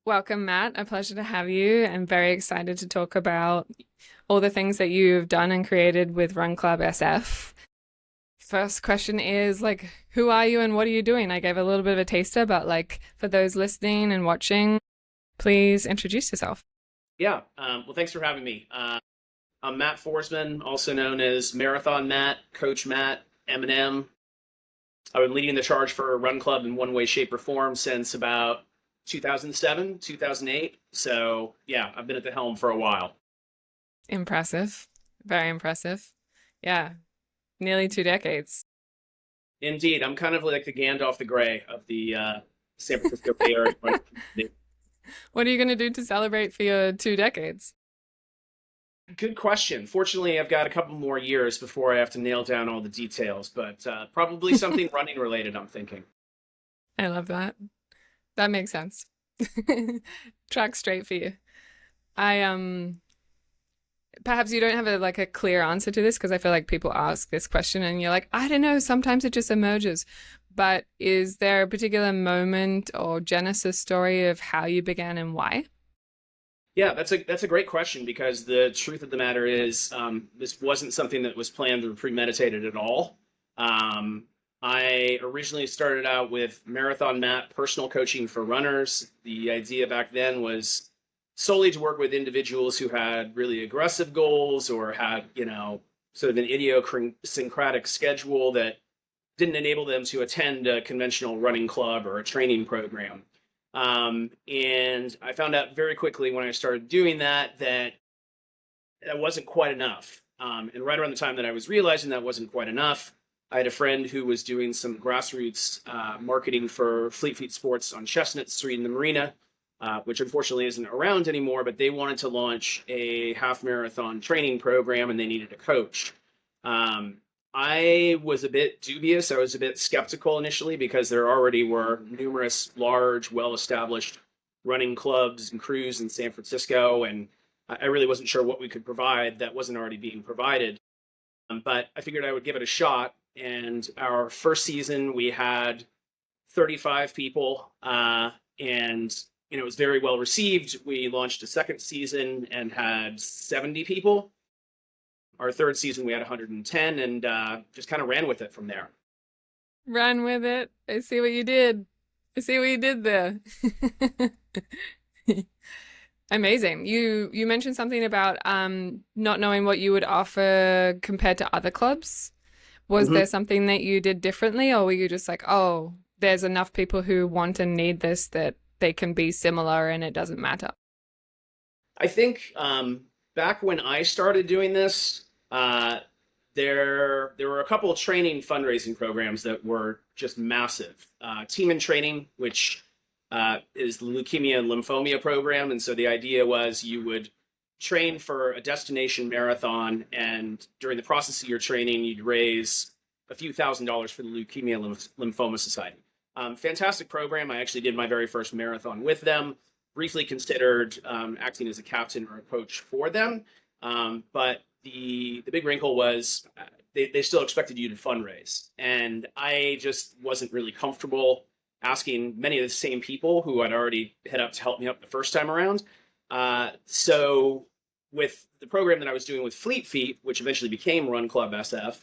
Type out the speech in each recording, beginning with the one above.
Welcome, Matt. A pleasure to have you. I'm very excited to talk about all the things that you've done and created with Run Club SF. First question is who are you and what are you doing? I gave a little bit of a taster, but for those listening and watching, please introduce yourself. Yeah. Well, thanks for having me. I'm Matt Forsman, also known as Marathon Matt, Coach Matt, M&M. I've been leading the charge for Run Club in one way, shape, or form since about 2007, 2008. So, yeah, I've been at the helm for a while. Impressive. Very impressive. Yeah, nearly 2 decades. Indeed, I'm kind of like the Gandalf the Grey of the San Francisco Bay Area. What are you going to do to celebrate for your 2 decades? Good question. Fortunately, I've got a couple more years before I have to nail down all the details, but probably something running related, I'm thinking. I love that. That makes sense. Track straight for you. I perhaps you don't have a clear answer to this because I feel like people ask this question and you're like, I don't know, sometimes it just emerges. But is there a particular moment or genesis story of how you began and why? Yeah, that's a great question because the truth of the matter is this wasn't something that was planned or premeditated at all. Um, I originally started out with Marathon Matt personal coaching for runners. The idea back then was solely to work with individuals who had really aggressive goals or had, sort of an idiosyncratic schedule that didn't enable them to attend a conventional running club or a training program. And I found out very quickly when I started doing that wasn't quite enough. And right around the time that I was realizing that wasn't quite enough, I had a friend who was doing some grassroots marketing for Fleet Feet Sports on Chestnut Street in the Marina, which unfortunately isn't around anymore, but they wanted to launch a half marathon training program and they needed a coach. Um, I was a bit dubious. I was a bit skeptical initially because there already were numerous large, well established running clubs and crews in San Francisco. And I really wasn't sure what we could provide that wasn't already being provided. But I figured I would give it a shot. And our first season, we had 35 people, and it was very well received. We launched a second season and had 70 people. Our third season, we had 110, and just kind of ran with it from there. Run with it. I see what you did. I see what you did there. Amazing. You mentioned something about not knowing what you would offer compared to other clubs. Was Mm-hmm. there something that you did differently, or were you just like, oh, there's enough people who want and need this that they can be similar and it doesn't matter? I think back when I started doing this, there were a couple of training fundraising programs that were just massive. Team in Training, which is the leukemia and lymphomia program, and so the idea was you would train for a destination marathon, and during the process of your training, you'd raise a few $1,000s for the Leukemia and Lymphoma Society. Fantastic program. I actually did my very first marathon with them. Briefly considered acting as a captain or a coach for them, but the big wrinkle was they still expected you to fundraise, and I just wasn't really comfortable asking many of the same people who had already hit up to help me up the first time around. So with the program that I was doing with Fleet Feet, which eventually became Run Club SF,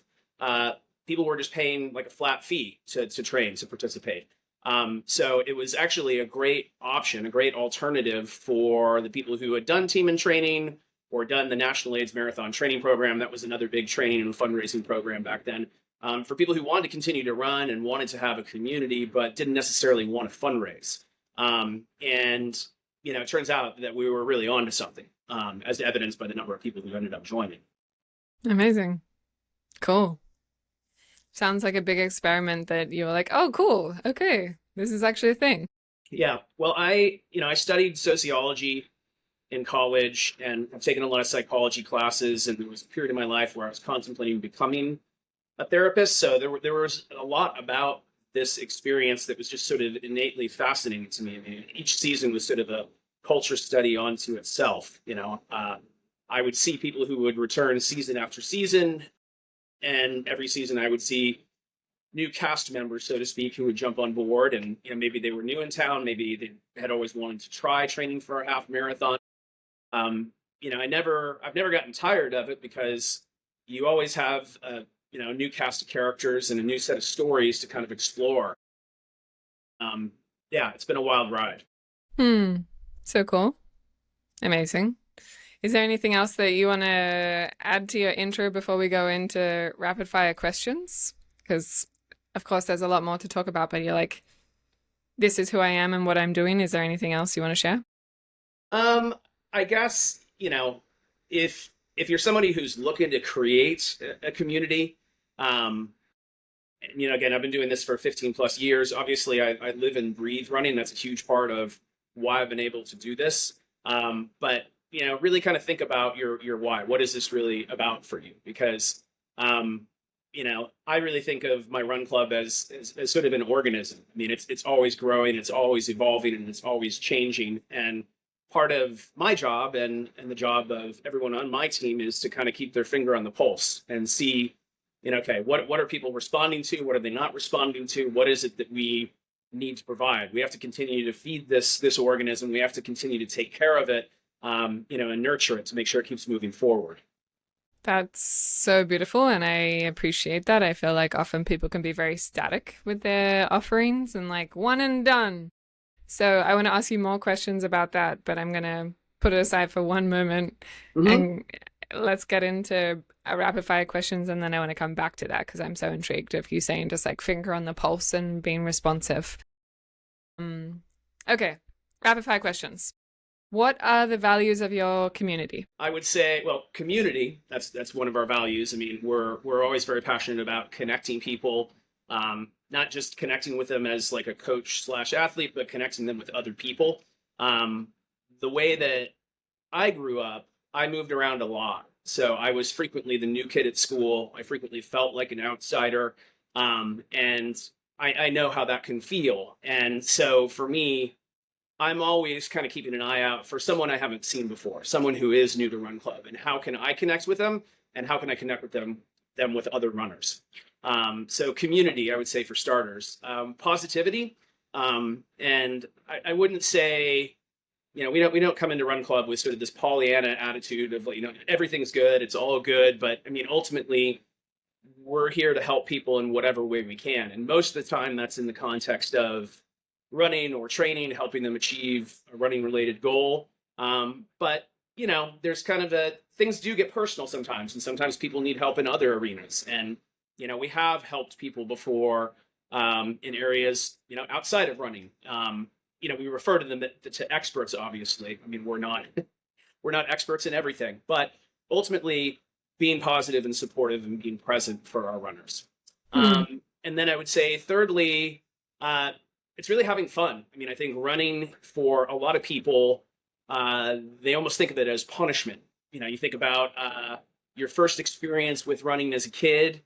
people were just paying like a flat fee to train, to participate. So it was actually a great option, a great alternative for the people who had done team in training or done the National AIDS Marathon training program. That was another big training and fundraising program back then. For people who wanted to continue to run and wanted to have a community, but didn't necessarily want to fundraise. And it turns out that we were really onto something, as evidenced by the number of people who ended up joining. Amazing. Cool. Sounds like a big experiment that you were like, oh, cool. Okay. This is actually a thing. Yeah. Well, I studied sociology in college and I've taken a lot of psychology classes. And there was a period in my life where I was contemplating becoming a therapist. So there was a lot about this experience that was just sort of innately fascinating to me. I mean, each season was sort of a culture study onto itself. I would see people who would return season after season, and every season I would see new cast members, so to speak, who would jump on board, and maybe they were new in town, maybe they had always wanted to try training for a half marathon. I've never gotten tired of it because you always have a new cast of characters and a new set of stories to kind of explore. Um, yeah, it's been a wild ride. Hmm. So cool. Amazing. Is there anything else that you want to add to your intro before we go into rapid fire questions? Because, of course, there's a lot more to talk about, but you're like, this is who I am and what I'm doing. Is there anything else you want to share? Um, I guess, if you're somebody who's looking to create a community, um, again, I've been doing this for 15 plus years. Obviously, I live and breathe running. That's a huge part of why I've been able to do this. But really kind of think about your why. What is this really about for you? Because I really think of my run club as sort of an organism. I mean, it's always growing, it's always evolving, and it's always changing. And part of my job and the job of everyone on my team is to kind of keep their finger on the pulse and see, okay, what are people responding to? What are they not responding to? What is it that we need to provide? We have to continue to feed this organism. We have to continue to take care of it, and nurture it to make sure it keeps moving forward. That's so beautiful, and I appreciate that. I feel like often people can be very static with their offerings and like one and done. So I want to ask you more questions about that, but I'm going to put it aside for one moment Mm-hmm. and let's get into a rapid fire questions. And then I want to come back to that because I'm so intrigued of you saying just like finger on the pulse and being responsive. Um, okay, rapid fire questions. What are the values of your community? I would say, well, community. That's one of our values. I mean, we're always very passionate about connecting people, not just connecting with them as like a coach slash athlete, but connecting them with other people. Um, the way that I grew up, I moved around a lot, so I was frequently the new kid at school. I frequently felt like an outsider, and I know how that can feel. And so for me, I'm always kind of keeping an eye out for someone I haven't seen before, someone who is new to Run Club, and how can I connect with them, and how can I connect with them with other runners. So community, I would say for starters, positivity, and I wouldn't say we don't come into Run Club with sort of this Pollyanna attitude of like everything's good, it's all good, but I mean ultimately we're here to help people in whatever way we can, and most of the time that's in the context of running or training, helping them achieve a running related goal. But there's kind of a things do get personal sometimes, and sometimes people need help in other arenas. And we have helped people before in areas outside of running. We refer to them to experts. Obviously, I mean we're not experts in everything, but ultimately being positive and supportive and being present for our runners. Hmm. And then I would say, thirdly, uh, it's really having fun. I mean, I think running for a lot of people, they almost think of it as punishment. You think about your first experience with running as a kid.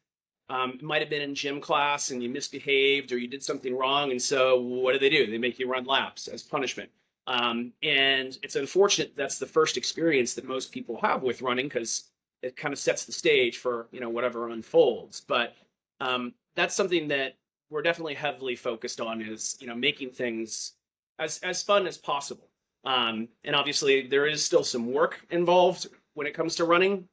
It might have been in gym class and you misbehaved or you did something wrong. And so what do? They make you run laps as punishment. And it's unfortunate that's the first experience that most people have with running because it kind of sets the stage for whatever unfolds. But that's something that we're definitely heavily focused on is making things as fun as possible. And obviously there is still some work involved when it comes to running.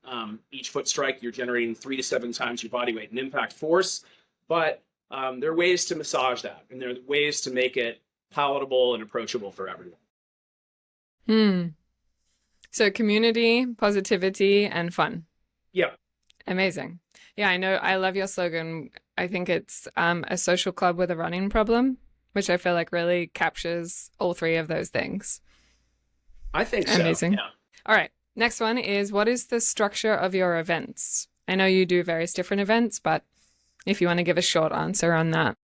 Each foot strike you're generating 3 to 7 times your body weight in impact force, but there are ways to massage that, and there are ways to make it palatable and approachable for everyone. Hmm. So community, positivity, and fun. Yeah. Amazing. Yeah, I know. I love your slogan. I think it's a social club with a running problem, which I feel like really captures all three of those things. I think so. Amazing. Yeah. All right. Next one is what is the structure of your events? I know you do various different events, but if you want to give a short answer on that.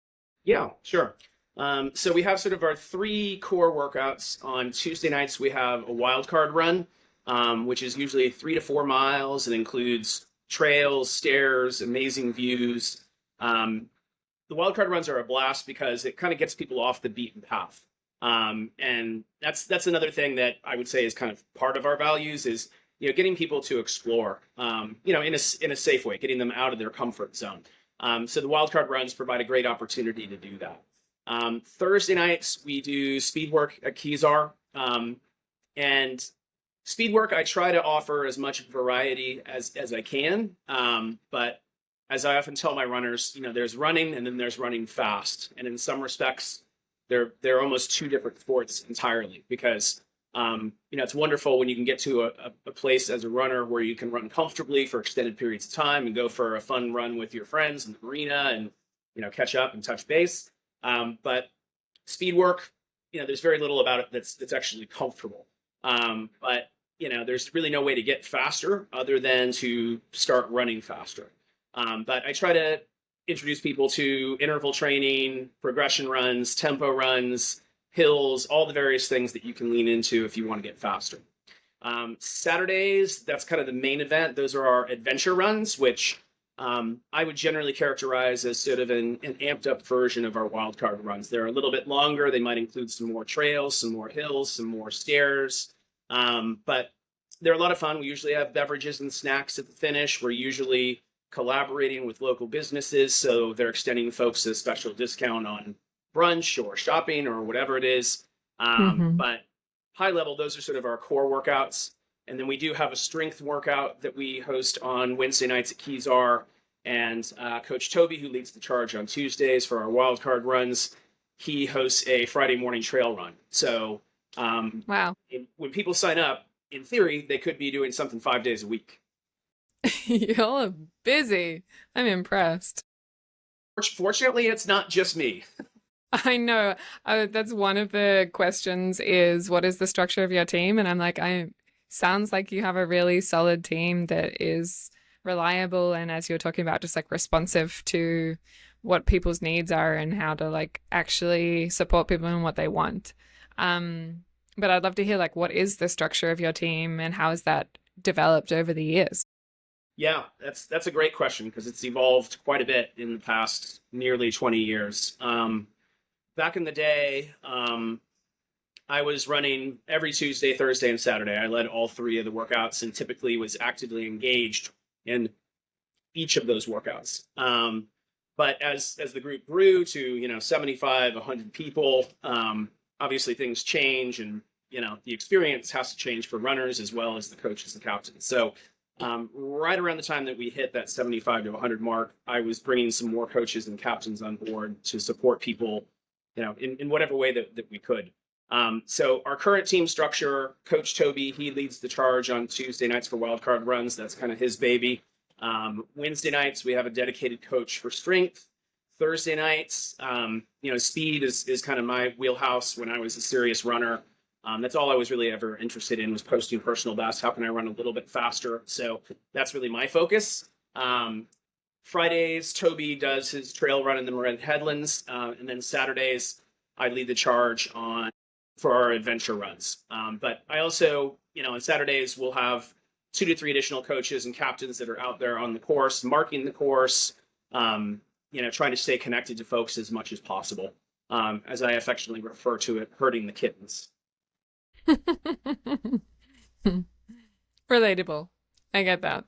Yeah, sure. So we have sort of our 3 core workouts. On Tuesday nights, we have a wild card run, which is usually 3 to 4 miles. It includes trails, stairs, amazing views. The wild card runs are a blast because it kind of gets people off the beaten path. And that's another thing that I would say is kind of part of our values is getting people to explore, in a safe way, getting them out of their comfort zone. So the wildcard runs provide a great opportunity to do that. Thursday nights, we do speed work at Kezar. And speed work, I try to offer as much variety as I can. But as I often tell my runners, there's running and then there's running fast. And in some respects, they're almost two different sports entirely because it's wonderful when you can get to a place as a runner where you can run comfortably for extended periods of time and go for a fun run with your friends in the arena and catch up and touch base. But speed work, there's very little about it that's actually comfortable. But there's really no way to get faster other than to start running faster. But I try to introduce people to interval training, progression runs, tempo runs, hills, all the various things that you can lean into if you want to get faster. Saturdays, that's kind of the main event. Those are our adventure runs, which I would generally characterize as sort of an amped up version of our wildcard runs. They're a little bit longer. They might include some more trails, some more hills, some more stairs. But they're a lot of fun. We usually have beverages and snacks at the finish. We're usually collaborating with local businesses, so they're extending folks a special discount on brunch or shopping or whatever it is. Hmm. But high level, those are sort of our core workouts. And then we do have a strength workout that we host on Wednesday nights at Kezar. And Coach Toby, who leads the charge on Tuesdays for our wildcard runs, he hosts a Friday morning trail run. So Wow. when people sign up, in theory, they could be doing something 5 days a week. Y'all are busy. I'm impressed. Fortunately, it's not just me. I know. That's one of the questions is what is the structure of your team? And I'm like, sounds like you have a really solid team that is reliable and as you're talking about, just like responsive to what people's needs are and how to like actually support people in what they want. But I'd love to hear like what is the structure of your team and how has that developed over the years? Yeah, that's a great question because it's evolved quite a bit in the past nearly 20 years. Back in the day, I was running every Tuesday, Thursday, and Saturday. I led all three of the workouts and typically was actively engaged in each of those workouts. But as the group grew to 75, 100 people, obviously things change, and the experience has to change for runners as well as the coaches and captains. So right around the time that we hit that 75 to 100 mark, I was bringing some more coaches and captains on board to support people, in whatever way that we could. So our current team structure, Coach Toby, he leads the charge on Tuesday nights for wildcard runs. That's kind of his baby. Wednesday nights, we have a dedicated coach for strength. Thursday nights, speed is kind of my wheelhouse. When I was a serious runner, that's all I was really ever interested in was posting personal best. How can I run a little bit faster? So that's really my focus. Fridays, Toby does his trail run in the Marin Headlands. And then Saturdays, I lead the charge for our adventure runs. But I also, on Saturdays, we'll have 2 to 3 additional coaches and captains that are out there on the course, marking the course, trying to stay connected to folks as much as possible. As I affectionately refer to it, herding the kittens. Relatable. I get that.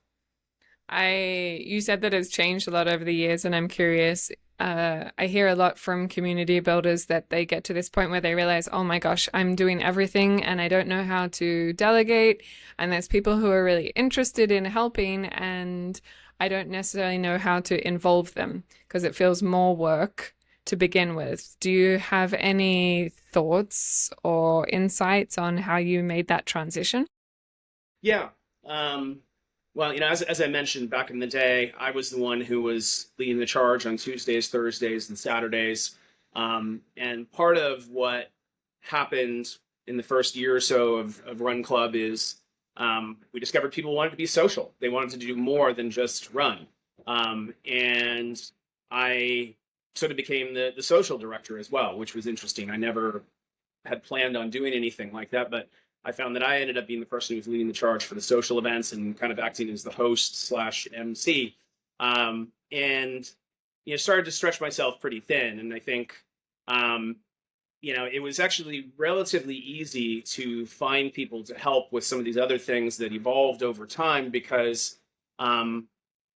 You said that it's changed a lot over the years, and I'm curious. I hear a lot from community builders that they get to this point where they realize, oh my gosh, I'm doing everything and I don't know how to delegate. And there's people who are really interested in helping, and I don't necessarily know how to involve them because it feels more work to begin with. Do you have any thoughts or insights on how you made that transition? Yeah. Well, as I mentioned back in the day, I was the one who was leading the charge on Tuesdays, Thursdays, and Saturdays. And part of what happened in the first year or so of Run Club is we discovered people wanted to be social. They wanted to do more than just run. And I sort of became the social director as well, which was interesting. I never had planned on doing anything like that, but I found that I ended up being the person who was leading the charge for the social events and kind of acting as the host / MC. And started to stretch myself pretty thin. And I think, it was actually relatively easy to find people to help with some of these other things that evolved over time because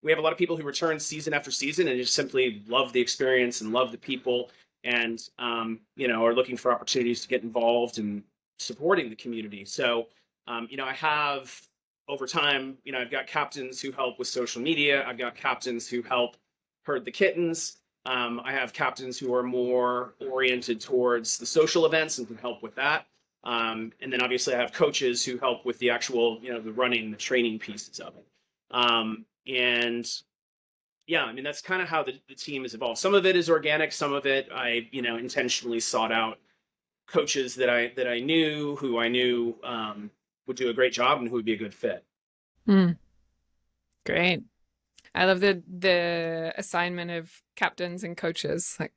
we have a lot of people who return season after season and just simply love the experience and love the people, and are looking for opportunities to get involved and supporting the community. So, I have over time, I've got captains who help with social media. I've got captains who help herd the kittens. I have captains who are more oriented towards the social events and can help with that. And then obviously I have coaches who help with the actual, the running, the training pieces of it. And yeah, I mean, that's kind of how the team has evolved. Some of it is organic. Some of it I, intentionally sought out coaches that I knew, who I knew would do a great job and who would be a good fit. Mm, great. I love the assignment of captains and coaches. Like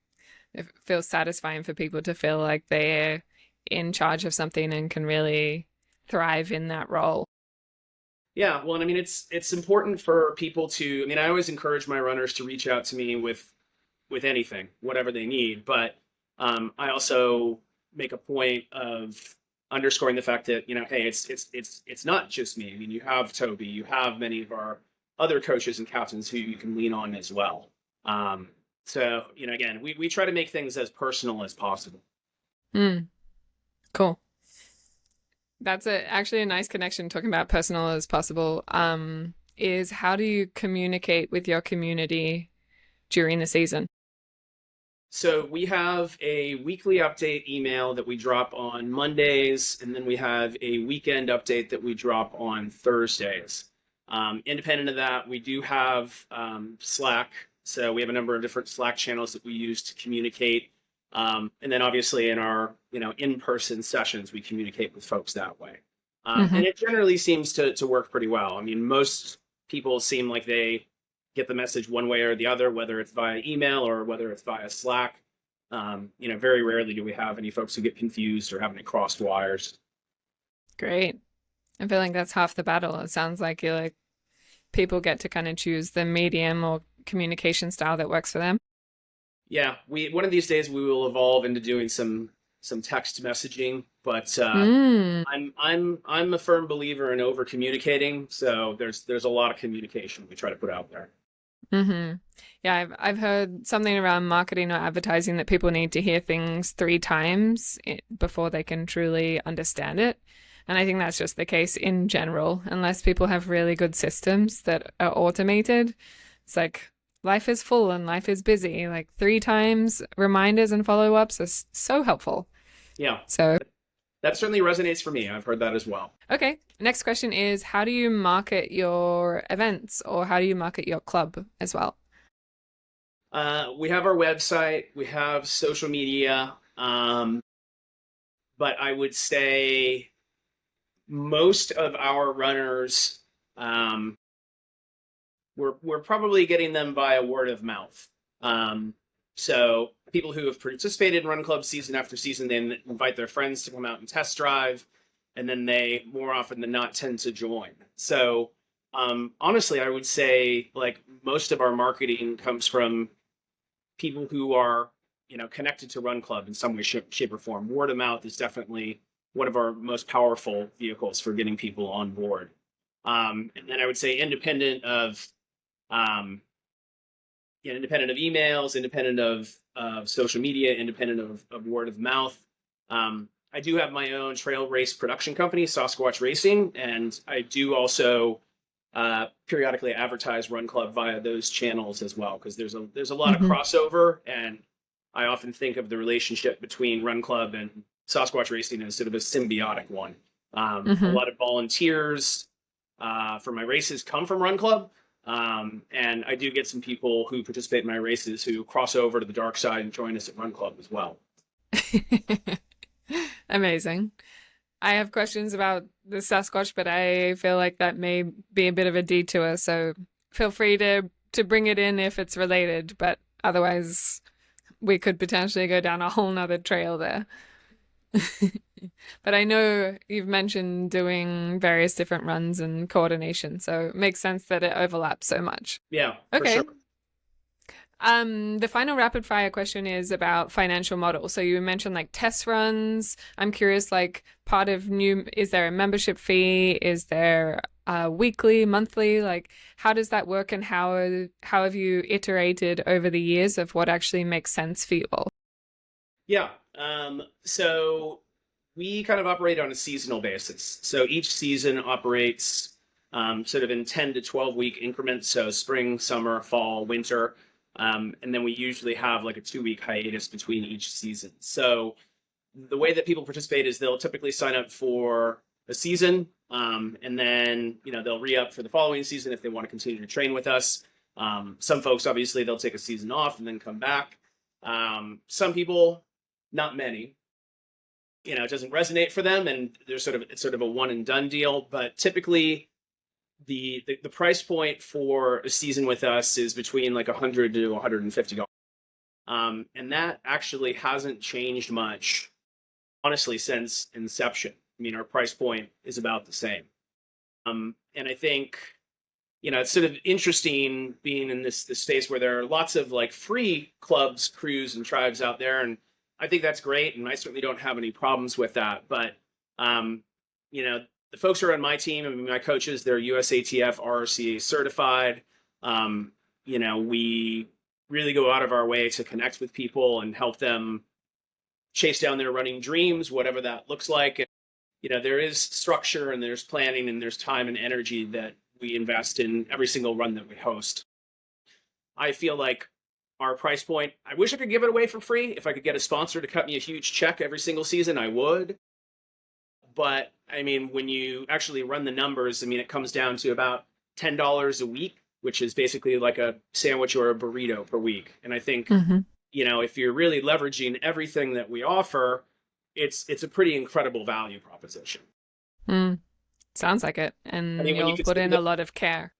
it feels satisfying for people to feel like they're in charge of something and can really thrive in that role. Yeah, well, and I mean, it's important for people to. I mean, I always encourage my runners to reach out to me with anything, whatever they need. But I also make a point of underscoring the fact that hey, it's not just me. I mean, you have Toby, you have many of our other coaches and captains who you can lean on as well. So again, we try to make things as personal as possible. Mm, cool. That's actually a nice connection talking about personal as possible. Is how do you communicate with your community during the season? So we have a weekly update email that we drop on Mondays, and then we have a weekend update that we drop on Thursdays. Independent of that, we do have Slack. So we have a number of different Slack channels that we use to communicate. And then obviously in our in-person sessions, we communicate with folks that way. And it generally seems to work pretty well. I mean, most people seem like they get the message one way or the other, whether it's via email or whether it's via Slack. Very rarely do we have any folks who get confused or have any crossed wires. Great. I feel like that's half the battle. It sounds like you're like people get to kind of choose the medium or communication style that works for them. Yeah, one of these days we will evolve into doing some text messaging, but Mm. I'm a firm believer in over communicating. So there's a lot of communication we try to put out there. Mm-hmm. Yeah, I've heard something around marketing or advertising that people need to hear things 3 times before they can truly understand it. And I think that's just the case in general, unless people have really good systems that are automated. It's like life is full and life is busy. Like 3 times reminders and follow-ups are so helpful. Yeah, So, that certainly resonates for me. I've heard that as well. okay. Next question is, how do you market your events or how do you market your club as well? We have our website, we have social media, but I would say most of our runners, we're probably getting them via word of mouth. So people who have participated in Run Club season after season, then invite their friends to come out and test drive, and then they more often than not tend to join. So honestly, I would say like most of our marketing comes from people who are connected to Run Club in some way, shape, or form. Word of mouth is definitely one of our most powerful vehicles for getting people on board. And then I would say um, independent of emails, independent of social media, independent of word of mouth. I do have my own trail race production company, Sasquatch Racing, and I do also periodically advertise Run Club via those channels as well, because there's a lot of Mm-hmm. crossover, and I often think of the relationship between Run Club and Sasquatch Racing as sort of a symbiotic one. A Mm-hmm. lot of volunteers for my races come from Run Club, and I do get some people who participate in my races who cross over to the dark side and join us at Run Club as well. Amazing. I have questions about the Sasquatch, but I feel like that may be a bit of a detour, so feel free to bring it in if it's related, but otherwise we could potentially go down a whole nother trail there. But I know you've mentioned doing various different runs and coordination, so it makes sense that it overlaps so much. Yeah, for Okay. sure. The final rapid fire question is about financial model. So you mentioned like test runs. I'm curious, like part of new, is there a membership fee? Is there weekly, monthly? Like, how does that work, and how have you iterated over the years of what actually makes sense for you all? Yeah. So we kind of operate on a seasonal basis. So each season operates sort of in 10 to 12 week increments. So spring, summer, fall, winter. And then we usually have like a 2 week hiatus between each season. So the way that people participate is they'll typically sign up for a season, and then they'll re-up for the following season if they want to continue to train with us. Some folks, obviously, they'll take a season off and then come back. Some people, not many, it doesn't resonate for them, and it's sort of a one and done deal. But typically, the price point for a season with us is between like $100 to $150, and that actually hasn't changed much, honestly, since inception. I mean, our price point is about the same. And I think, it's sort of interesting being in this space where there are lots of like free clubs, crews, and tribes out there. And I think that's great. And I certainly don't have any problems with that. But, the folks who are on my team, I mean, my coaches, they're USATF, RRCA certified. We really go out of our way to connect with people and help them chase down their running dreams, whatever that looks like. And, there is structure and there's planning and there's time and energy that we invest in every single run that we host. I feel like our price point, I wish I could give it away for free. If I could get a sponsor to cut me a huge check every single season, I would. But I mean, when you actually run the numbers, I mean, it comes down to about $10 a week, which is basically like a sandwich or a burrito per week. And I think, if you're really leveraging everything that we offer, it's a pretty incredible value proposition. Mm, sounds like it. I And mean, when you you'll put consider in a lot of care.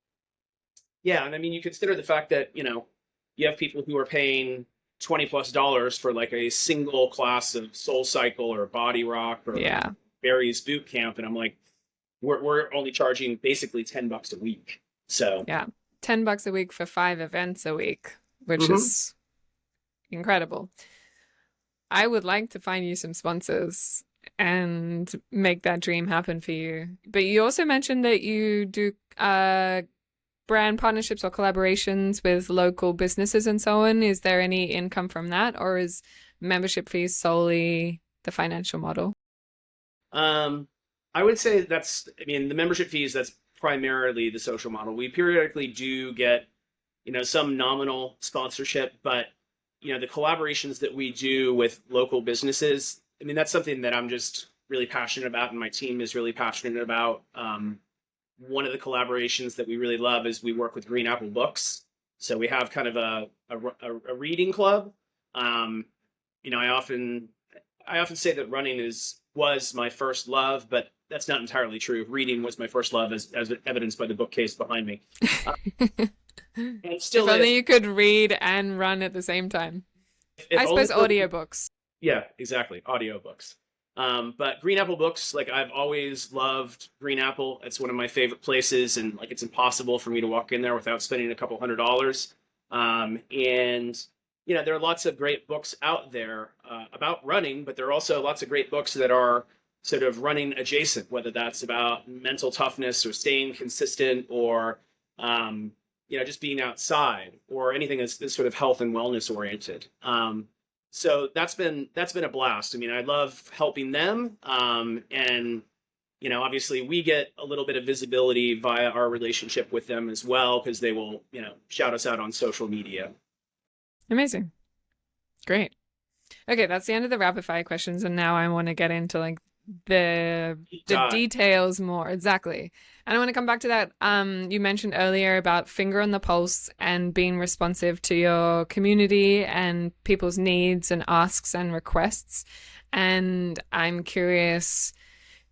yeah, and I mean, you consider the fact that, you have people who are paying $20+ for like a single class of Soul Cycle or Body Rock or Yeah. Barry's Boot Camp, and I'm like, we're only charging basically $10 a week. So Yeah. $10 a week for 5 events a week, which Mhm. is incredible. I would like to find you some sponsors and make that dream happen for you. But you also mentioned that you do brand partnerships or collaborations with local businesses and so on. Is there any income from that, or is membership fees solely the financial model? I would say I mean, the membership fees, that's primarily the social model. We periodically do get, some nominal sponsorship, but, the collaborations that we do with local businesses, I mean, that's something that I'm just really passionate about, and my team is really passionate about. One of the collaborations that we really love is we work with Green Apple Books. So we have kind of a reading club. Um, I often say that running was my first love, but that's not entirely true. Reading was my first love, as evidenced by the bookcase behind me. Uh, and it If still is. only you could read and run at the same time. If I only suppose for audiobooks. Yeah, exactly. Audiobooks. But Green Apple Books, like, I've always loved Green Apple. It's one of my favorite places, and like it's impossible for me to walk in there without spending a couple $100. And there are lots of great books out there about running, but there are also lots of great books that are sort of running adjacent, whether that's about mental toughness or staying consistent or just being outside or anything that's sort of health and wellness oriented. So that's been a blast. I mean, I love helping them, and obviously we get a little bit of visibility via our relationship with them as well, because they will shout us out on social media. Amazing. Great. Okay, that's the end of the rapid fire questions, and now I want to get into like the Dive. details more. Exactly. And I want to come back to that. You mentioned earlier about finger on the pulse and being responsive to your community and people's needs and asks and requests. And I'm curious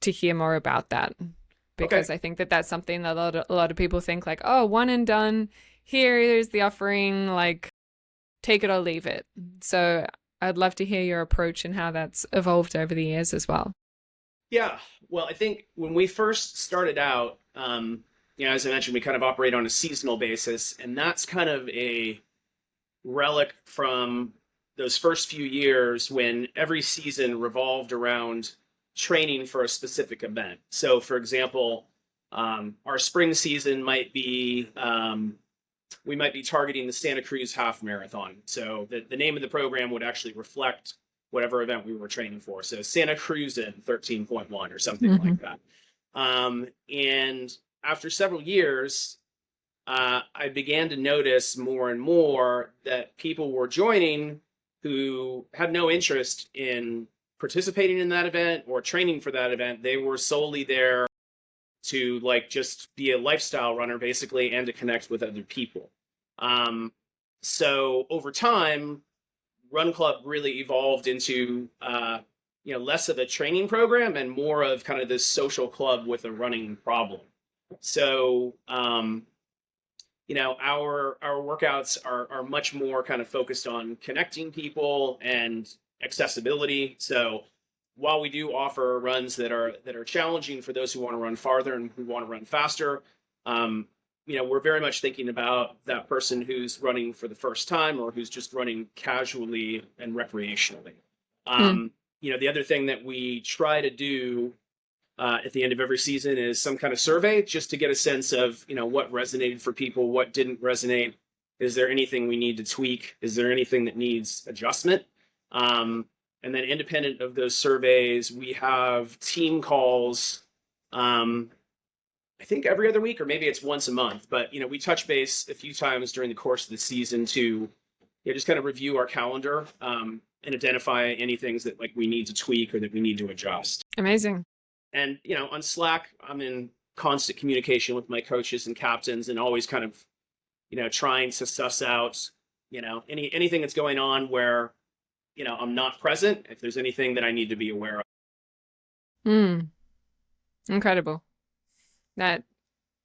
to hear more about that, Okay. because I think that that's something that a lot of people think like, oh, one and done. Here's the offering, like take it or leave it. So I'd love to hear your approach and how that's evolved over the years as well. Yeah. Well, I think when we first started out, as I mentioned, we kind of operate on a seasonal basis, and that's kind of a relic from those first few years when every season revolved around training for a specific event. So, for example, Our spring season might be we might be targeting the Santa Cruz Half Marathon. So the name of the program would actually reflect whatever event we were training for. So Santa Cruz in 13.1 or something Hmm. like that. And after several years, I began to notice more and more that people were joining who had no interest in participating in that event or training for that event. They were solely there to like just be a lifestyle runner basically and to connect with other people. Um, so over time, Run Club really evolved into less of a training program and more of kind of this social club with a running problem. So our workouts are much more kind of focused on connecting people and accessibility. So while we do offer runs that are challenging for those who want to run farther and who want to run faster, um, we're very much thinking about that person who's running for the first time or who's just running casually and recreationally. Mm. The other thing that we try to do at the end of every season is some kind of survey just to get a sense of what resonated for people, what didn't resonate. Is there anything we need to tweak? Is there anything that needs adjustment? And then independent of those surveys, we have team calls. I think every other week, or maybe it's once a month. But we touch base a few times during the course of the season to just kind of review our calendar and identify any things that like we need to tweak or that we need to adjust. Amazing. And on Slack, I'm in constant communication with my coaches and captains, and always kind of trying to suss out anything that's going on where I'm not present. If there's anything that I need to be aware of. Mm. Incredible. That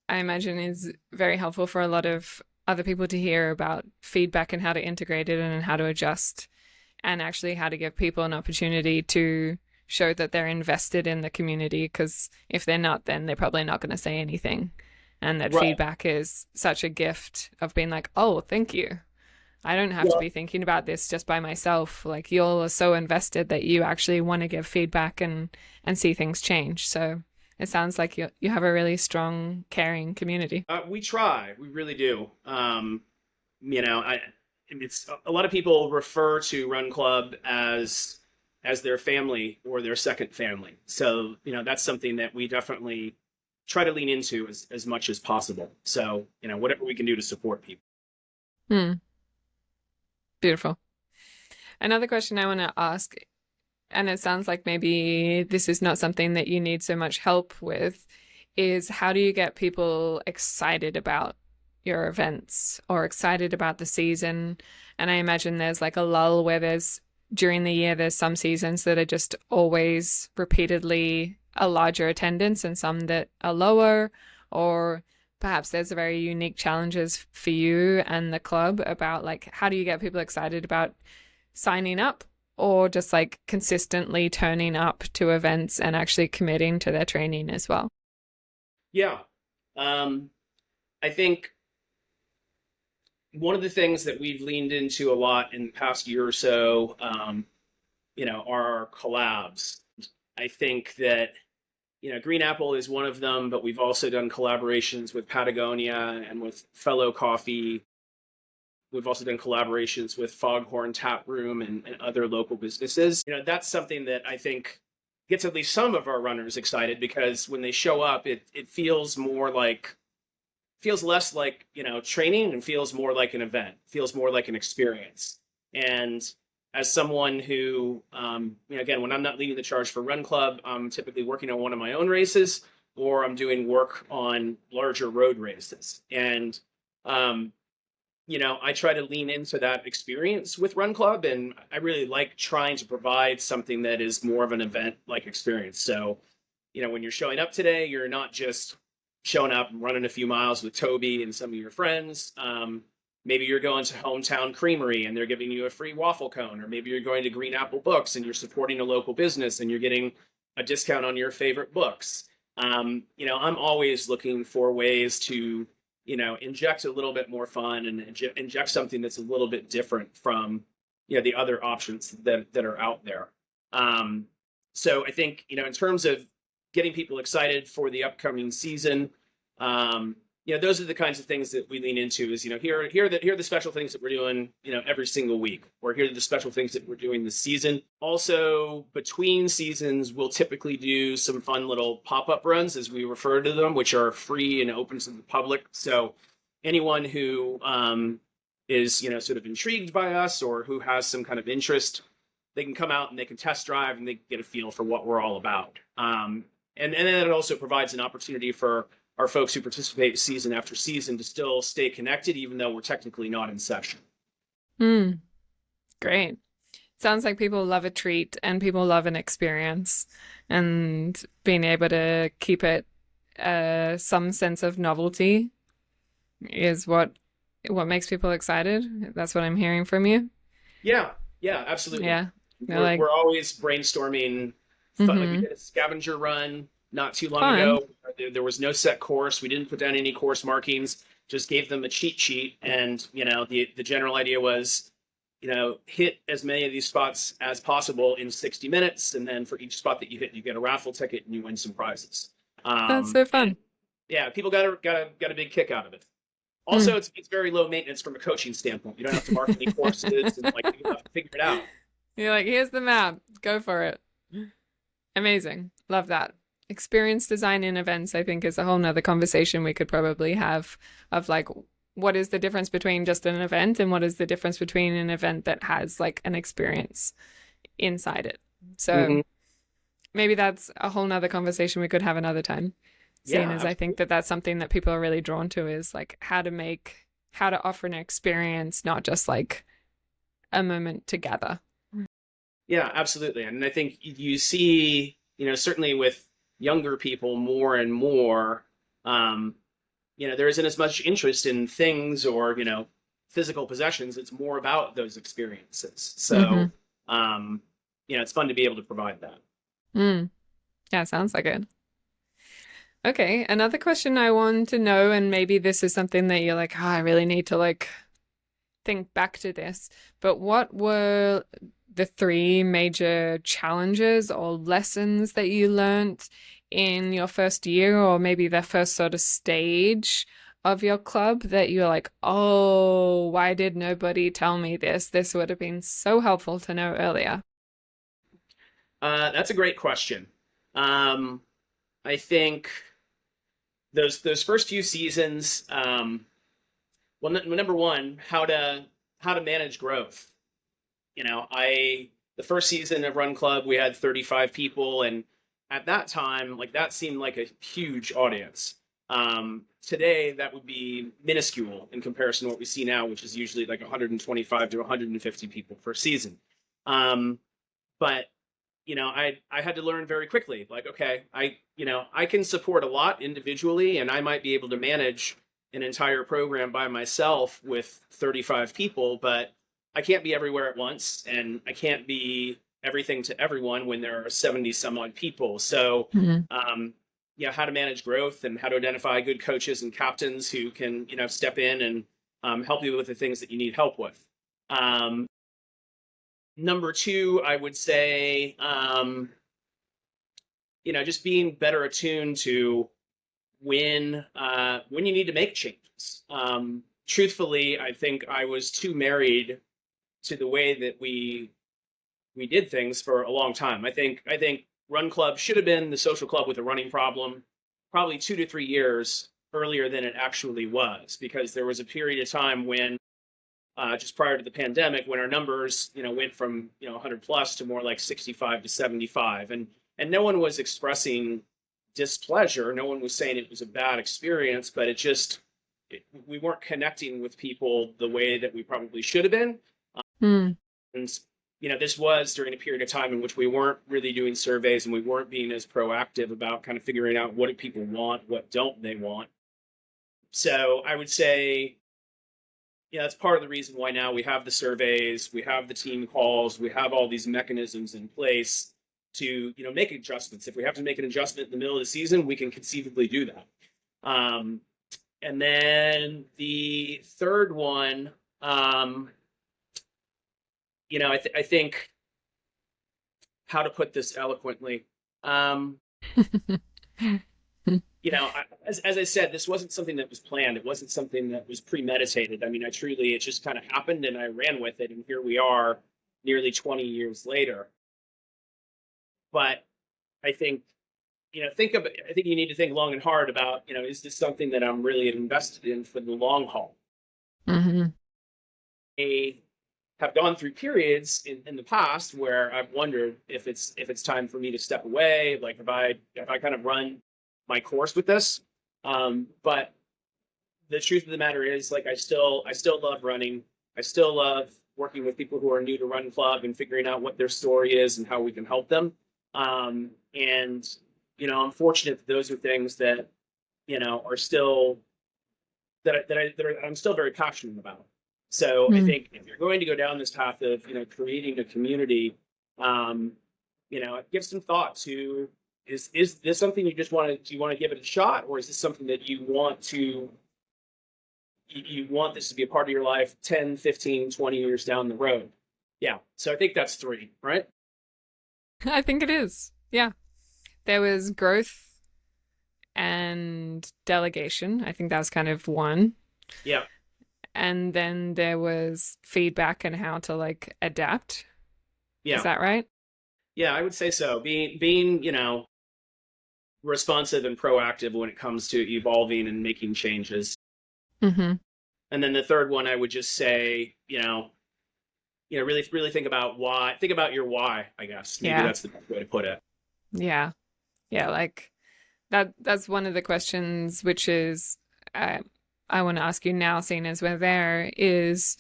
I imagine is very helpful for a lot of other people to hear about feedback and how to integrate it and how to adjust, and actually how to give people an opportunity to show that they're invested in the community, because if they're not, then they're probably not going to say anything. And that Right. feedback is such a gift of being like, oh, thank you. I don't have to Well, be thinking about this just by myself. Like, you all are so invested that you actually want to give feedback and see things change. So it sounds like you have a really strong, caring community. we try. We really do. I it's a lot of people refer to Run Club as their family or their second family. So that's something that we definitely try to lean into as much as possible. So whatever we can do to support people. Hmm. Beautiful. Another question I want to ask, and it sounds like maybe this is not something that you need so much help with, is how do you get people excited about your events or excited about the season? And I imagine there's like a lull where during the year, there's some seasons that are just always repeatedly a larger attendance and some that are lower, or perhaps there's a very unique challenges for you and the club about like how do you get people excited about signing up or just like consistently turning up to events and actually committing to their training as well. Yeah. Um, I think one of the things that we've leaned into a lot in the past year or so, are our collabs. I think that Green Apple is one of them, but we've also done collaborations with Patagonia and with Fellow Coffee. We've also done collaborations with Foghorn Tap Room and other local businesses. That's something that I think gets at least some of our runners excited, because when they show up, it feels less like training and feels more like an event, feels more like an experience. And as someone who again, when I'm not leading the charge for Run Club, I'm typically working on one of my own races, or I'm doing work on larger road races. And I try to lean into that experience with Run Club, and I really like trying to provide something that is more of an event like experience. So when you're showing up today, you're not just showing up and running a few miles with Toby and some of your friends. Maybe you're going to Hometown Creamery and they're giving you a free waffle cone, or maybe you're going to Green Apple Books and you're supporting a local business and you're getting a discount on your favorite books. I'm always looking for ways to inject a little bit more fun and inject something that's a little bit different from the other options that are out there. So I think in terms of getting people excited for the upcoming season. Those are the kinds of things that we lean into. Is here are the special things that we're doing. Every single week, or here are the special things that we're doing this season. Also, between seasons, we'll typically do some fun little pop-up runs, as we refer to them, which are free and open to the public. So anyone who is sort of intrigued by us, or who has some kind of interest, they can come out and they can test drive and they can get a feel for what we're all about. And then it also provides an opportunity for our folks who participate season after season to still stay connected, even though we're technically not in session. Mm, great. Sounds like people love a treat and people love an experience, and being able to keep it some sense of novelty is what makes people excited. That's what I'm hearing from you. Yeah, yeah, absolutely. Yeah. They're We're, like, we're always brainstorming. Like we mm-hmm. did a scavenger run not too long Fun. ago. There was no set course. We didn't put down any course markings. Just gave them a cheat sheet, and the general idea was, hit as many of these spots as possible in 60 minutes, and then for each spot that you hit, you get a raffle ticket and you win some prizes. That's so And fun. yeah, people got a big kick out of it. Also, Mm. it's very low maintenance from a coaching standpoint. You don't have to mark any courses, and like you have to figure it out. You're like, here's the map. Go for it. Amazing. Love that. Experience design in events, I think, is a whole nother conversation we could probably have of like, what is the difference between just an event and what is the difference between an event that has like an experience inside it. So Mm-hmm. maybe that's a whole nother conversation we could have another time. Seeing Yeah, as I think that that's something that people are really drawn to is like how to offer an experience, not just like a moment together. yeah, absolutely. And I think you see, certainly with younger people more and more, there isn't as much interest in things or, physical possessions. It's more about those experiences. Mm-hmm. So, it's fun to be able to provide that. Mm. Yeah, sounds like it. Okay, another question I want to know, and maybe this is something that you're like, oh, I really need to like think back to this, but what were the three major challenges or lessons that you learned in your first year, or maybe the first sort of stage of your club that you're like, oh, why did nobody tell me this? This would have been so helpful to know earlier. That's a great question. Um, I think those first few seasons, well, number one, how to manage growth. The first season of Run Club, we had 35 people, and at that time, like that seemed like a huge audience. Today, that would be minuscule in comparison to what we see now, which is usually like 125 to 150 people per season. But I had to learn very quickly. Like, okay, I can support a lot individually, and I might be able to manage an entire program by myself with 35 people, but I can't be everywhere at once, and I can't be everything to everyone when there are 70 some odd people. So, Mhm. how to manage growth and how to identify good coaches and captains who can, step in and help you with the things that you need help with. Um, Number two, I would say, just being better attuned to when you need to make changes. Truthfully, I think I was too married to the way that we did things for a long time. I think Run Club should have been the social club with a running problem, probably 2 to 3 years earlier than it actually was, because there was a period of time when just prior to the pandemic, when our numbers, went from 100 plus to more like 65 to 75, and no one was expressing displeasure. No one was saying it was a bad experience, but we weren't connecting with people the way that we probably should have been. Mm. And this was during a period of time in which we weren't really doing surveys and we weren't being as proactive about kind of figuring out what do people want, what don't they want. So I would say, that's part of the reason why now we have the surveys, we have the team calls, we have all these mechanisms in place to make adjustments. If we have to make an adjustment in the middle of the season, we can conceivably do that. And then the third one, I think, how to put this eloquently. As I said, this wasn't something that was planned. It wasn't something that was premeditated. I mean, it just kind of happened and I ran with it. And here we are nearly 20 years later. But I think, I think you need to think long and hard about, is this something that I'm really invested in for the long haul? Hmm. I have gone through periods in the past where I've wondered if it's time for me to step away, like if I kind of run my course with this. But the truth of the matter is, like, I still love running. I still love working with people who are new to Run Club and figuring out what their story is and how we can help them. And I'm fortunate that those are things that are still I'm still very passionate about. So I Mm. think if you're going to go down this path of creating a community, um, give some thought to, is this something you just want to do you want to give it a shot, or is this something that you want this to be a part of your life 10, 15, 20 years down the road? Yeah. So I think that's three, right? I think it is. Yeah. There was growth and delegation. I think that was kind of one. Yeah. And then there was feedback and how to like adapt. Is Yeah. that right? Yeah. I would say so. Being responsive and proactive when it comes to evolving and making changes. Hmm. And then the third one, I would just say, really, really think about your why, I guess. Maybe Yeah. that's the best way to put it. Yeah. Yeah. Like that's one of the questions which is uh, I want to ask you now, seeing as we're there, is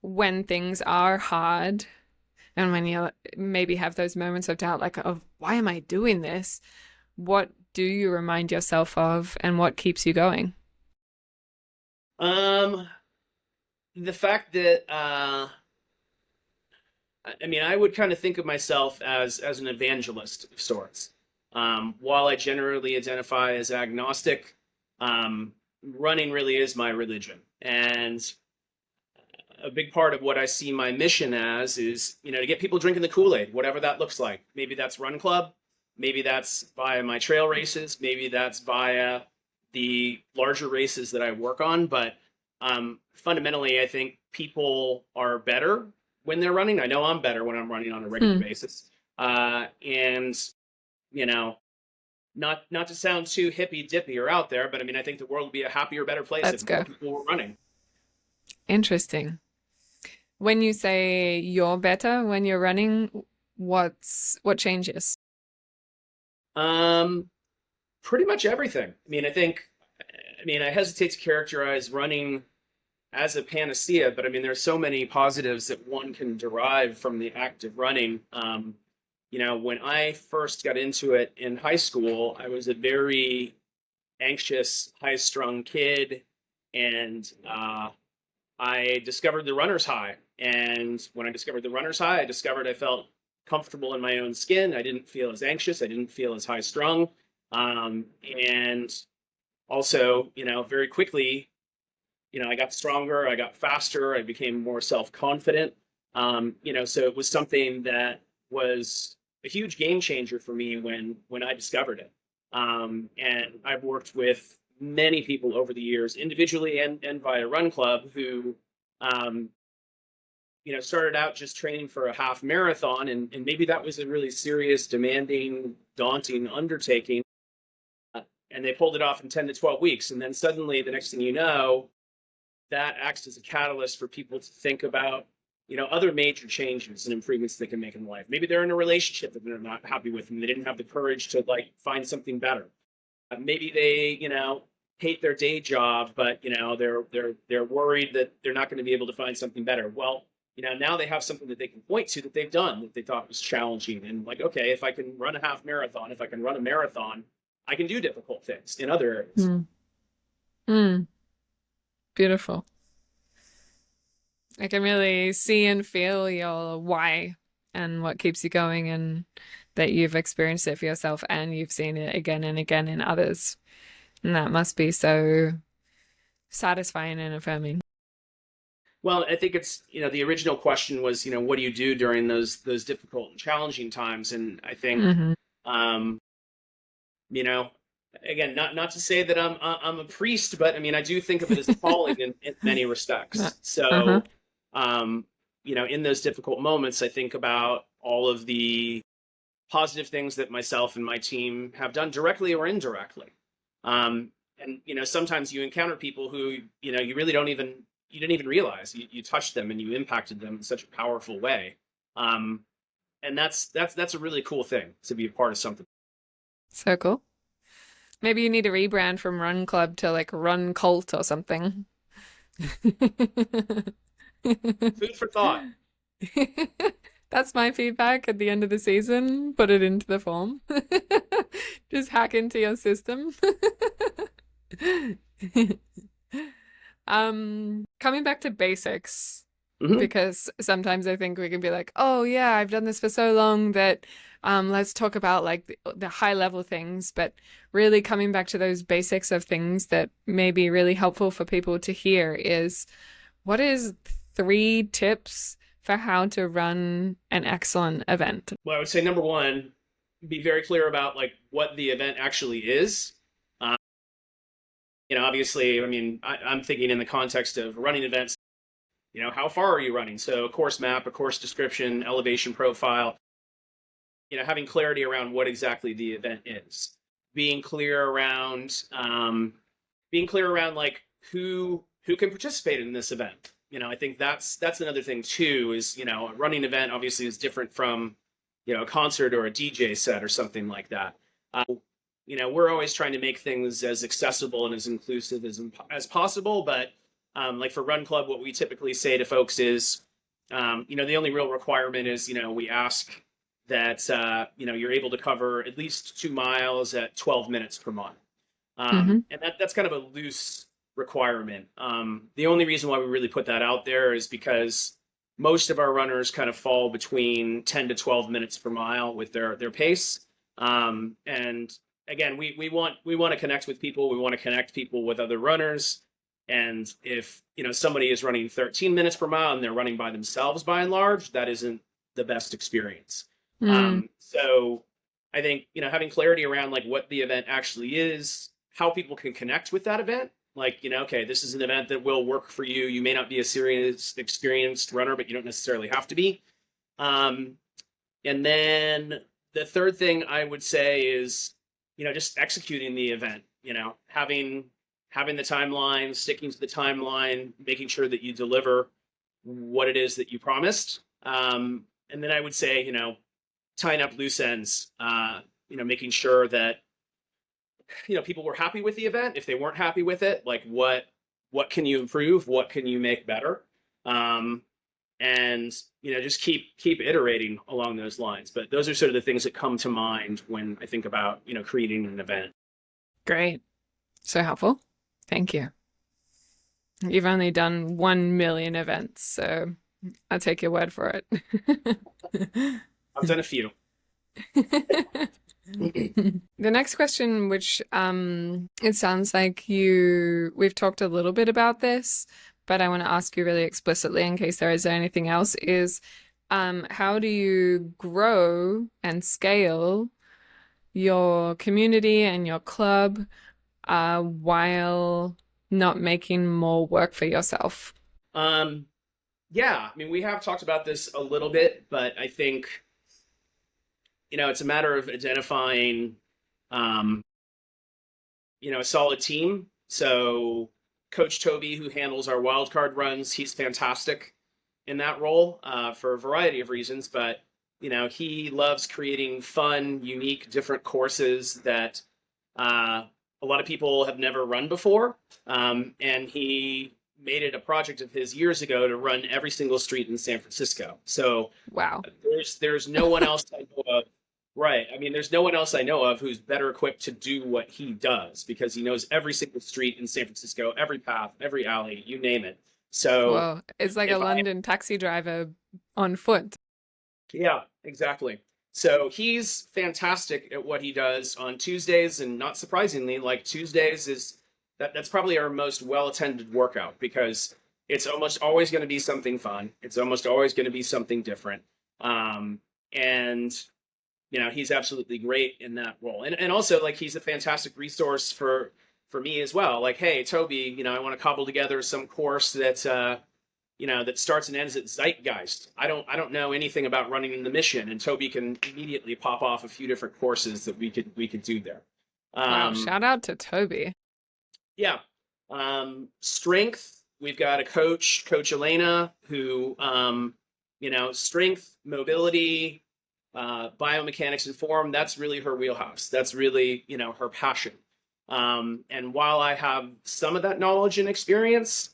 when things are hard and when you maybe have those moments of doubt, like, of why am I doing this? What do you remind yourself of and what keeps you going? Um, the fact that, I mean, I would kind of think of myself as an evangelist of sorts. While I generally identify as agnostic, um, running really is my religion. And a big part of what I see my mission as is, to get people drinking the Kool-Aid, whatever that looks like. Maybe that's Run Club, maybe that's via my trail races, maybe that's via the larger races that I work on. But fundamentally, I think people are better when they're running. I know I'm better when I'm running on a regular Hmm, basis. And you know, not to sound too hippy dippy or out there, but I mean, I think the world would be a happier, better place let's if more go. people were running. Interesting. When you say you're better when you're running, what changes? Um, Pretty much everything. I hesitate to characterize running as a panacea, but I mean, there's so many positives that one can derive from the act of running. When I first got into it in high school, I was a very anxious, high-strung kid, and I discovered the runner's high. And when I discovered the runner's high, I discovered I felt comfortable in my own skin. I didn't feel as anxious. I didn't feel as high strung. And also, very quickly, I got stronger, I got faster, I became more self confident. So it was something that was a huge game changer for me when I discovered it. And I've worked with many people over the years, individually and via Run Club, who um, started out just training for a half marathon, and maybe that was a really serious, demanding, daunting undertaking. And they pulled it off in 10 to 12 weeks. And then suddenly, the next thing you know, that acts as a catalyst for people to think about, other major changes and improvements they can make in life. Maybe they're in a relationship that they're not happy with and they didn't have the courage to like find something better. Maybe they, hate their day job, but they're worried that they're not going to be able to find something better. Well, now they have something that they can point to that they've done that they thought was challenging, and like, okay, if I can run a half marathon, if I can run a marathon, I can do difficult things in other areas. Hmm. Hmm. Beautiful. I can really see and feel your why and what keeps you going, and that you've experienced it for yourself and you've seen it again and again in others. And that must be so satisfying and affirming. Well, I think it's, the original question was, what do you do during those difficult and challenging times? And I think Hmm. you know, again, not to say that I'm a priest, but I mean, I do think of it as a calling in many Uh, respects. Uh-huh. So, um, in those difficult moments, I think about all of the positive things that myself and my team have done directly or indirectly. Um, and sometimes you encounter people who you really don't even you didn't even realize you touched them and you impacted them in such a powerful way. Um, and that's a really cool thing to be a part of something. So cool. Maybe you need to rebrand from Run Club to like Run Cult or something. Food for thought. That's my feedback at the end of the season. Put it into the form. Just hack into your system. Coming back to basics, Hmm. because sometimes I think we can be like, oh yeah, I've done this for so long that let's talk about like the high level things, but really coming back to those basics of things that may be really helpful for people to hear is what is 3 tips for how to run an excellent event? Well, I would say number one, be very clear about like what the event actually is. Um, Obviously, I mean, I'm thinking in the context of running events. How far are you running? So, a course map, a course description, elevation profile. Having clarity around what exactly the event is, being clear around, like who can participate in this event. I think that's another thing too. Is a running event obviously is different from a concert or a DJ set or something like that. Uh, we're always trying to make things as accessible and as inclusive as possible. But like for Run Club, what we typically say to folks is, the only real requirement is, we ask that you're able to cover at least 2 miles at 12 minutes per mile. Mm-hmm. And that's kind of a loose requirement. The only reason why we really put that out there is because most of our runners kind of fall between 10 to 12 minutes per mile with their pace. And again, we want to connect with people. We want to connect people with other runners. And if somebody is running 13 minutes per mile and they're running by themselves, by and large, that isn't the best experience. Mm, So I think having clarity around like what the event actually is, how people can connect with that event. Like, okay, this is an event that will work for you. You may not be a serious experienced runner, but you don't necessarily have to be. Um, and then the third thing I would say is, just executing the event. Having the timeline, sticking to the timeline, making sure that you deliver what it is that you promised. And then I would say, tying up loose ends. Making sure that people were happy with the event. If they weren't happy with it, like what can you improve? What can you make better? Um, and just keep iterating along those lines. But those are sort of the things that come to mind when I think about creating an event. great. So helpful. Thank you. You've only done 1 million events, so I'll take your word for it. I've done a few. The next question, which it sounds like we've talked a little bit about this, but I want to ask you really explicitly in case there is anything else, is how do you grow and scale your community and your club while not making more work for yourself? um, yeah, I mean, we have talked about this a little bit, but I think it's a matter of identifying um, a solid team. So Coach Toby, who handles our wildcard runs, he's fantastic in that role for a variety of reasons. But he loves creating fun, unique, different courses that a lot of people have never run before. And he made it a project of his years ago to run every single street in San Francisco. So Wow. there's no one else I know of. Right. I mean, there's no one else I know of who's better equipped to do what he does because he knows every single street in San Francisco, every path, every alley, you name it. So Whoa. It's like a if I, London taxi driver on foot. yeah, exactly. So he's fantastic at what he does on Tuesdays, and not surprisingly, like Tuesdays that's probably our most well attended workout because it's almost always going to be something fun. It's almost always going to be something different. And he's absolutely great in that role. And also like he's a fantastic resource for me as well. Like, hey, Toby, I want to cobble together some course that that starts and ends at Zeitgeist. I don't know anything about running the mission, and Toby can immediately pop off a few different courses that we could do there. Wow, Um, shout out to Toby. yeah. Strength. We've got a Coach Elena, who strength, mobility, biomechanics, and form. That's really her wheelhouse. That's really her passion. And while I have some of that knowledge and experience,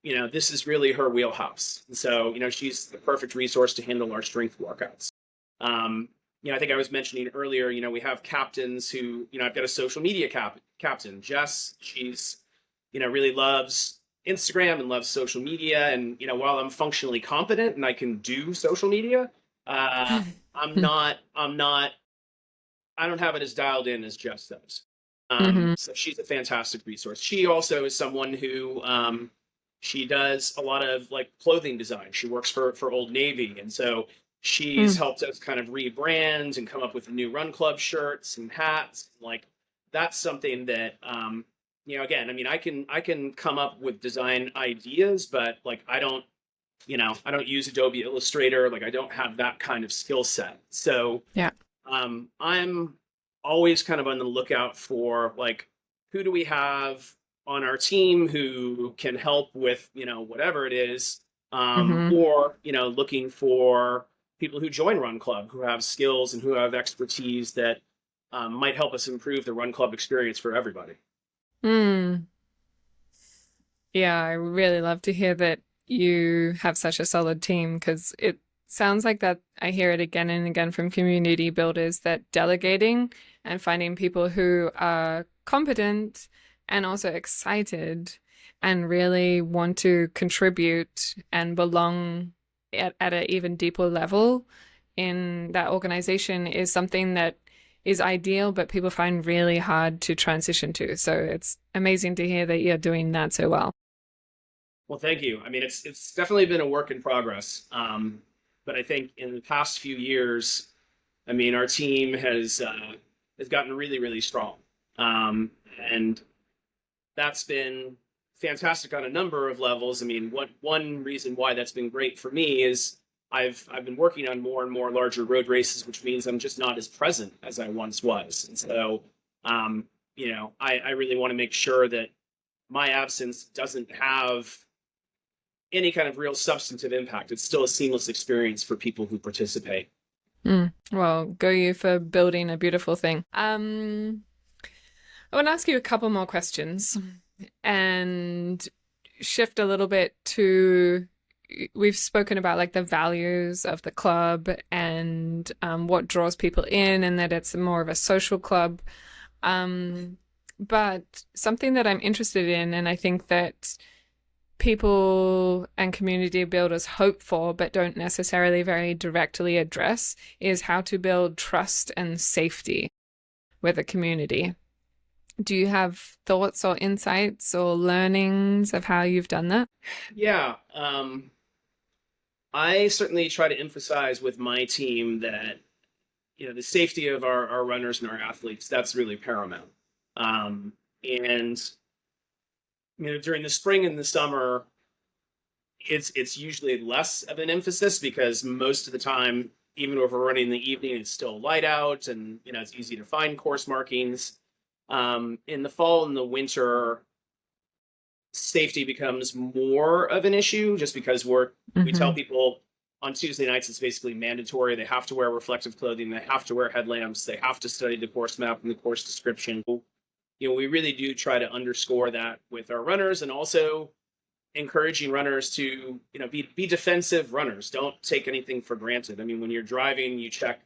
this is really her wheelhouse. And so, she's the perfect resource to handle our strength workouts. Um, I think I was mentioning earlier, we have captains who, I've got a social media captain, Jess. She's, really loves Instagram and loves social media. And, while I'm functionally competent and I can do social media, I'm not, I'm not, I don't have it as dialed in as Jess does. Hmm. So she's a fantastic resource. She also is someone who she does a lot of like clothing design. She works for Old Navy, and so she's helped us kind of rebrand and come up with new Run Club shirts and hats. Like that's something that again, I mean, I can come up with design ideas, but like I don't use Adobe Illustrator. Like I don't have that kind of skill set. So Yeah. I'm always kind of on the lookout for like who do we have on our team who can help with whatever it is, Hmm. or looking for people who join Run Club who have skills and who have expertise that might help us improve the Run Club experience for everybody. Mm. Yeah, I really love to hear that you have such a solid team because it sounds like that I hear it again and again from community builders that delegating and finding people who are competent and also excited and really want to contribute and belong at an even deeper level in that organization is something that is ideal, but people find really hard to transition to. So it's amazing to hear that you're doing that so well. Well, thank you. I mean, it's definitely been a work in progress, but I think in the past few years, I mean, our team has gotten really, really strong, and that's been fantastic on a number of levels. I mean, one reason why that's been great for me is I've been working on more and more larger road races, which means I'm just not as present as I once was, and so I really want to make sure that my absence doesn't have any kind of real substantive impact. It's still a seamless experience for people who participate. Mm. Well, go you for building a beautiful thing. I want to ask you a couple more questions and shift a little bit to we've spoken about like the values of the club and what draws people in and that it's more of a social club. Um, but something that I'm interested in, and I think that people and community builders hope for, but don't necessarily very directly address, is how to build trust and safety with a community. Do you have thoughts or insights or learnings of how you've done that? Yeah, I certainly try to emphasize with my team that the safety of our runners and our athletes, that's really paramount. And during the spring and the summer, it's usually less of an emphasis because most of the time, even if we're running in the evening, it's still light out and it's easy to find course markings. In the fall and the winter, safety becomes more of an issue just because we tell Hmm. people on Tuesday nights it's basically mandatory. They have to wear reflective clothing, they have to wear headlamps, they have to study the course map and the course description. We really do try to underscore that with our runners, and also encouraging runners to be defensive runners. Don't take anything for granted. I mean, when you're driving, you check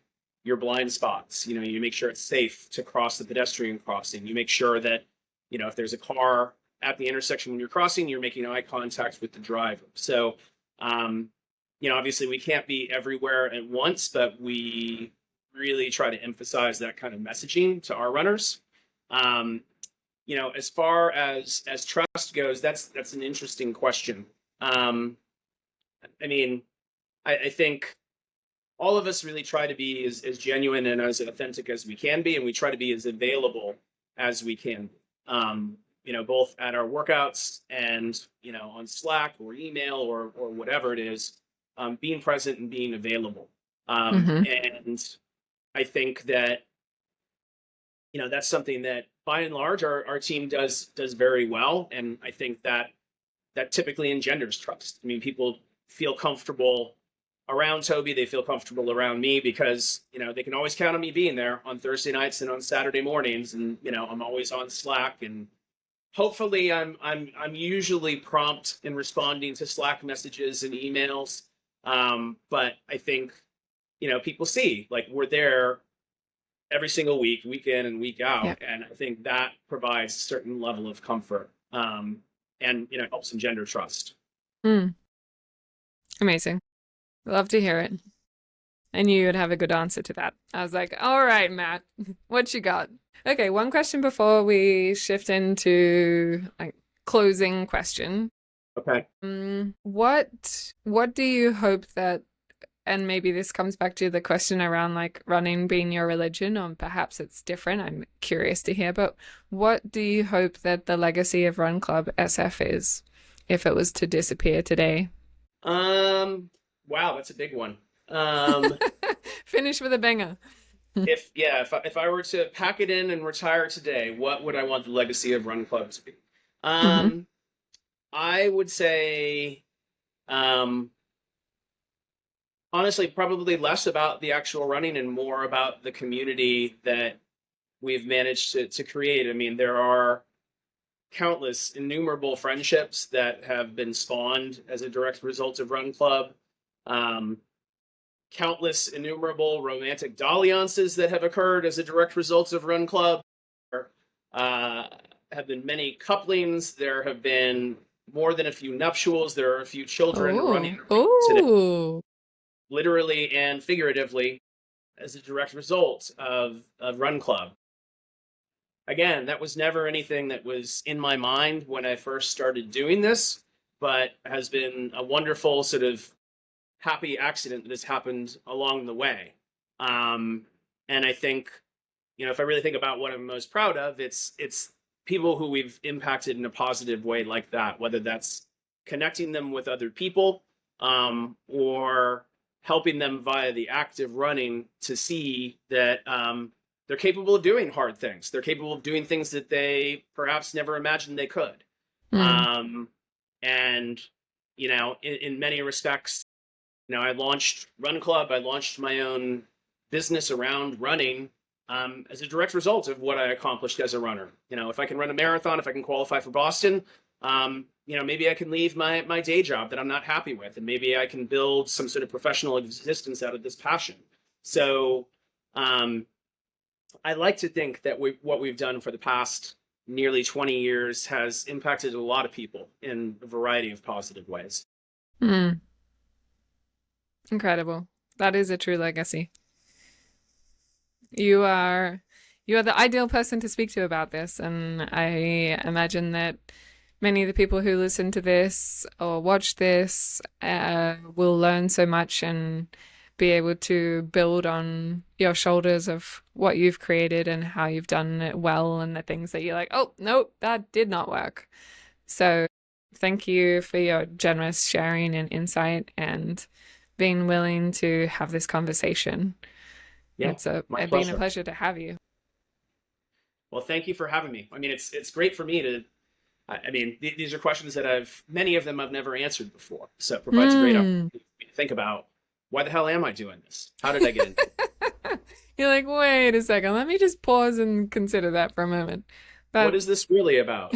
your blind spots. You make sure it's safe to cross the pedestrian crossing. You make sure that if there's a car at the intersection when you're crossing, you're making eye contact with the driver. So obviously we can't be everywhere at once, but we really try to emphasize that kind of messaging to our runners. um, as far as trust goes, that's an interesting question. I mean, I think all of us really try to be as genuine and as authentic as we can be, and we try to be as available as we can. Both at our workouts and on Slack or email or whatever it is, being present and being available. Hmm. And I think that that's something that by and large our team does very well, and I think that typically engenders trust. I mean, people feel comfortable around Toby, they feel comfortable around me because they can always count on me being there on Thursday nights and on Saturday mornings, and I'm always on Slack, and hopefully I'm usually prompt in responding to Slack messages and emails. But I think people see like we're there every single week in and week Yeah. out, and I think that provides a certain level of comfort, and helps engender trust. Mm, amazing. Love to hear it. I knew you'd have a good answer to that. I was like, all right, Matt, what you got? Okay, one question before we shift into like closing question. Okay. What do you hope that, and maybe this comes back to the question around like running being your religion, or perhaps it's different. I'm curious to hear, but what do you hope that the legacy of Run Club SF is if it was to disappear today? Wow, that's a big one. Um, Finish with a banger. if I were to pack it in and retire today, what would I want the legacy of Run Club to be? Hmm. Um, I would say, um, honestly, probably less about the actual running and more about the community that we've managed to create. I mean, there are countless, innumerable friendships that have been spawned as a direct result of Run Club. Um, Countless, innumerable romantic dalliances that have occurred as a direct result of Run Club. There have been many couplings. There have been more than a few nuptials. There are a few children running Oh, around today, oh. literally and figuratively, as a direct result of Run Club. Again, that was never anything that was in my mind when I first started doing this, but has been a wonderful sort of happy accident that has happened along the way. Um, and I think, if I really think about what I'm most proud of, it's people who we've impacted in a positive way like that, whether that's connecting them with other people, or helping them via the act of running to see that they're capable of doing hard things. They're capable of doing things that they perhaps never imagined they could. Mm, Um, and in many respects, I launched Run Club. I launched my own business around running, as a direct result of what I accomplished as a runner. If I can run a marathon, if I can qualify for Boston, maybe I can leave my day job that I'm not happy with, and maybe I can build some sort of professional existence out of this passion. So, um, I like to think that what we've done for the past nearly 20 years has impacted a lot of people in a variety of positive ways. mm, incredible. That is a true legacy. You are you are the ideal person to speak to about this, and I imagine that many of the people who listen to this or watch this will learn so much and be able to build on your shoulders of what you've created and how you've done it well and the things that you're like, oh, nope, that did not work. So thank you for your generous sharing and insight and being willing to have this conversation. Yeah, my It's been a pleasure. pleasure to have you. Well, thank you for having me. I mean, it's great for me to. I mean, these are questions that many of them I've never answered before. So it provides a great Hmm. opportunity for me to think about, why the hell am I doing this? How did I get into it? You're like, wait a second, let me just pause and consider that for a moment. What That is this really about?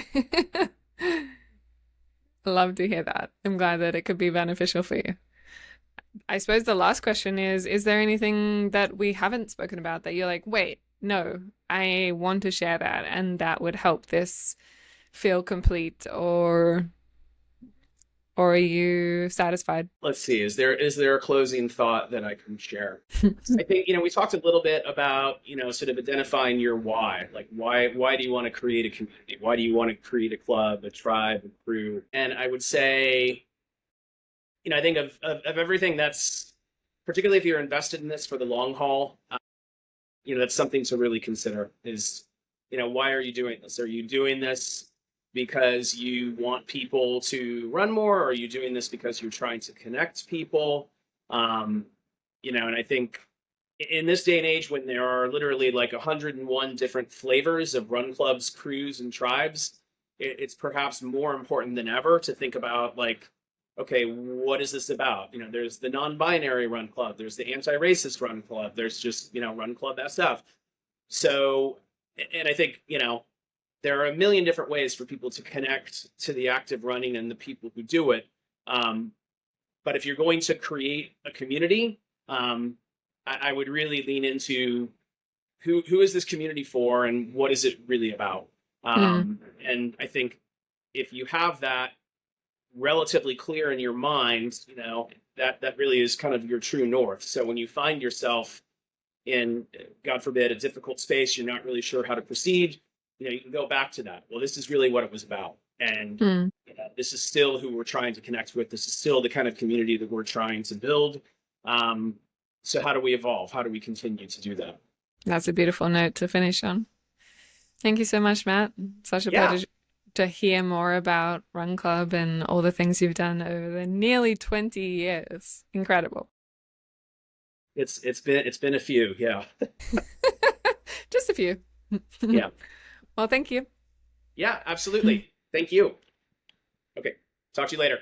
love to hear that. I'm glad that it could be beneficial for you. I suppose the last question is there anything that we haven't spoken about that you're like, wait, no, I want to share that and that would help this feel complete, or are you satisfied? Let's see. Is there a closing thought that I can share? I think we talked a little bit about sort of identifying your why. Like why do you want to create a community? Why do you want to create a club, a tribe, a crew? And I would say, I think of everything particularly if you're invested in this for the long haul, that's something to really consider is, why are you doing this? Are you doing this because you want people to run more? Or are you doing this because you're trying to connect people? And I think in this day and age when there are literally like 101 different flavors of run clubs, crews, and tribes, it's perhaps more important than ever to think about like, okay, what is this about? There's the non-binary run club, there's the anti-racist run club, there's just, run club SF. So, and I think, there are a million different ways for people to connect to the active running and the people who do it. But if you're going to create a community, I would really lean into who is this community for and what is it really about. Mm. And I think if you have that relatively clear in your mind, that really is kind of your true north. So when you find yourself in, God forbid, a difficult space, you're not really sure how to proceed, you can go back to that. Well, this is really what it was about. And Mm. this is still who we're trying to connect with. This is still the kind of community that we're trying to build. So how do we evolve? How do we continue to do that? That's a beautiful note to finish on. Thank you so much, Matt. Such a Yeah, pleasure to hear more about Run Club and all the things you've done over the nearly 20 years. Incredible. it's been a few. Yeah. Just a few. Yeah. Well, thank you. Yeah, absolutely. Thank you. Okay. Talk to you later.